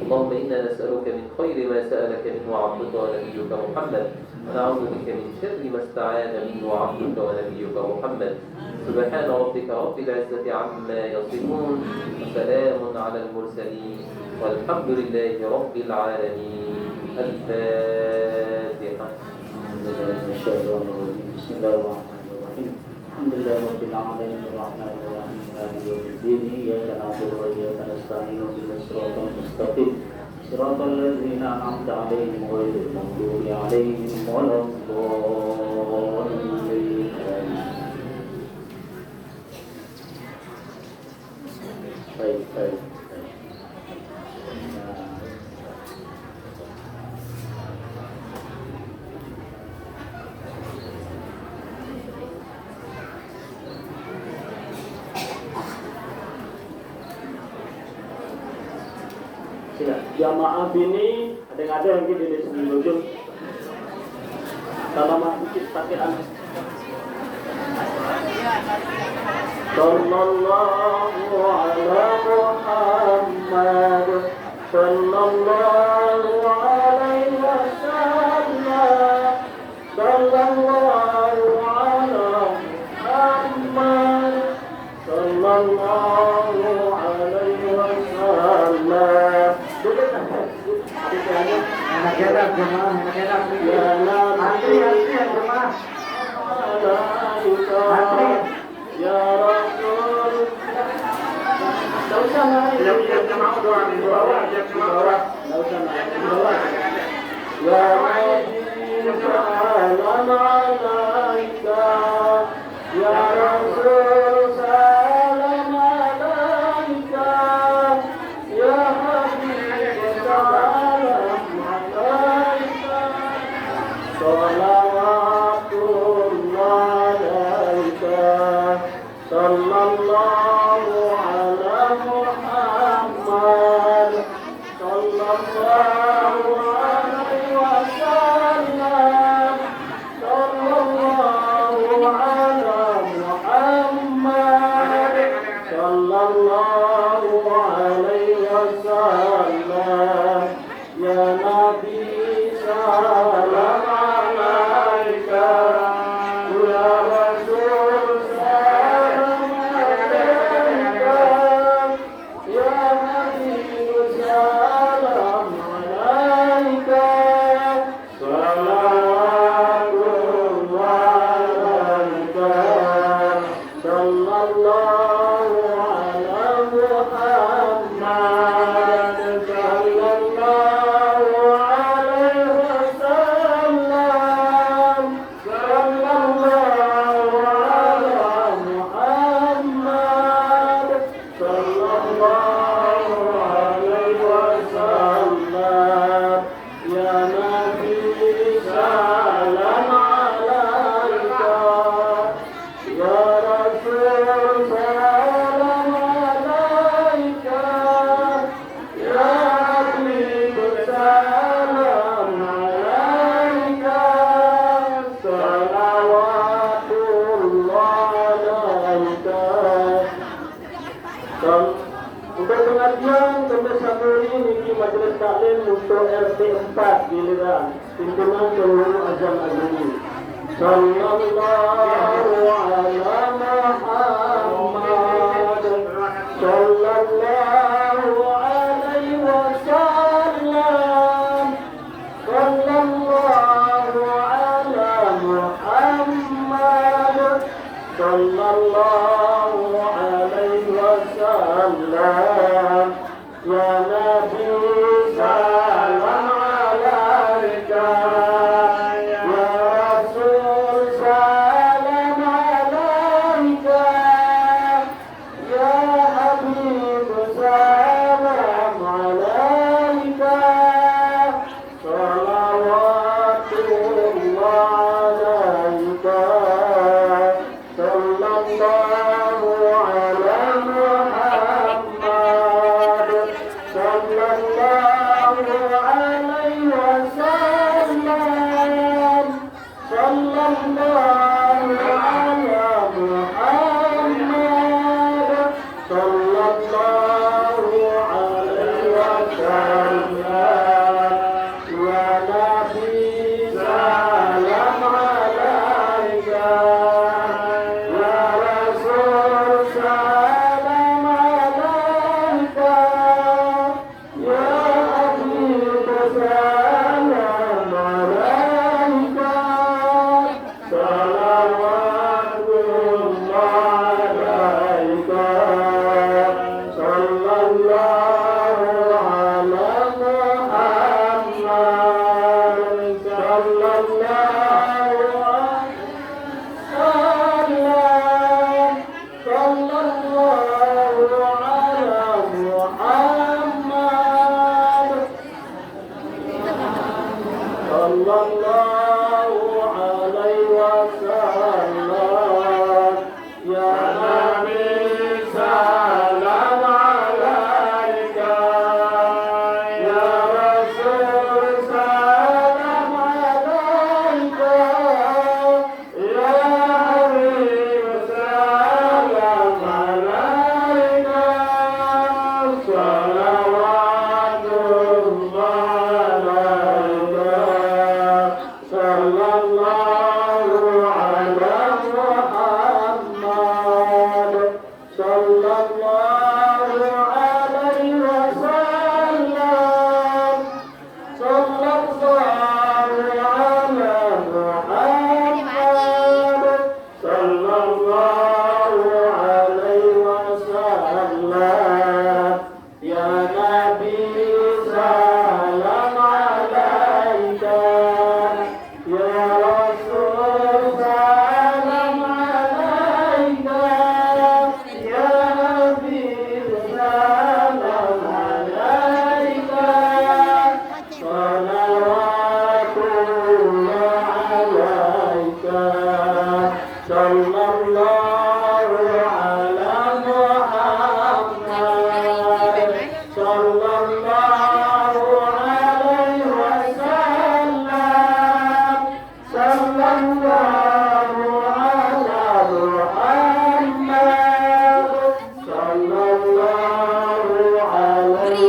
اللهم إنا نسألك من خير ما سألك منه عبدك ونبيك محمد، ونعوذ بك من شر ما استعاذ منه عبدك ونبيك محمد. سبحان ربك رب العزة عما يصفون، وسلام على المرسلين، والحمد لله رب العالمين. الفاتحة. بسم الله الرحمن الرحيم. الحمد لله رب العالمين الرحمن الرحيم مالك يوم الدين. إياك نعبد وإياك نستعين اهدنا الصراط المستقيم صراط الذين أنعمت عليهم غير المغضوب عليهم ولا الضالين. Baik. Jamaah ini ada yang gini di sini ujung. Kalau mau sedikit pakai anak. Sallallahu ala Muhammad, sallallahu alaihi wasallam, sallallahu ala Muhammad, sallallahu alaihi wasallam. Anak enak jemaah, anak enak. Antri yang jemaah. Ya Rasul. Tidak usah naik. Yang jemaah doang di bawah, yang bawah. Tidak usah naik di bawah. Ya Nabi salam alaika, ya Rasul salam alaika, ya Habib salam alaika, salawatullah alaika. sallallahu ala Muhammad, sallallahu alaihi wasallam, sallallahu ala Muhammad, sallallahu alaihi wasallam. Ya Nabi salam alaika, ya Rasul salam alaika, ya Habib salam alaika, salawatullah alaika, sallallahu ala Muhammad, sallallahu alaihi wasallam, sallallahu ala Muhammad, sallallahu alaihi wasallam. Ya Nabi salam alaika, ya Rasul salam alaika, ya Habib salam alaika, salawatullah alaika. Untuk pengajian sampai satu ini di Majelis Taklim untuk RT 4 Giliran, pimpinan seluruh azam agama. Sallallahu ala Muhammad, sallallahu alaihi wasallam, sallallahu ala Muhammad, sallallahu alaihi wasallam. Ya Nabi salam alaika, ya Rasul salam alaika, ya Habib salam alaika, salawatullah alaika, sallallahu ala Muhammad, sallallahu alaihi wasallam, sallallahu ala Muhammad, sallallahu alaihi wasallam. Ya Nabi salam alaika, ya Rasul salam alaika, ya Habib salam alaika, salawatullah alaika, sallallahu ala Muhammad, sallallahu sallam, sallallahu ala Muhammad, sallallahu alaihi wasallam. Ya Nabi salam alaika, ya Rasul salam alaika, ya Habib salam alaika, salawatullah alaika, sallallahu ala Muhammad, sallallahu alaihi wasallam, sallallahu ala Muhammad, sallallahu alaihi wasallam. Ya Nabi salam alaika, ya Rasul salam alaika, ya Habib Allah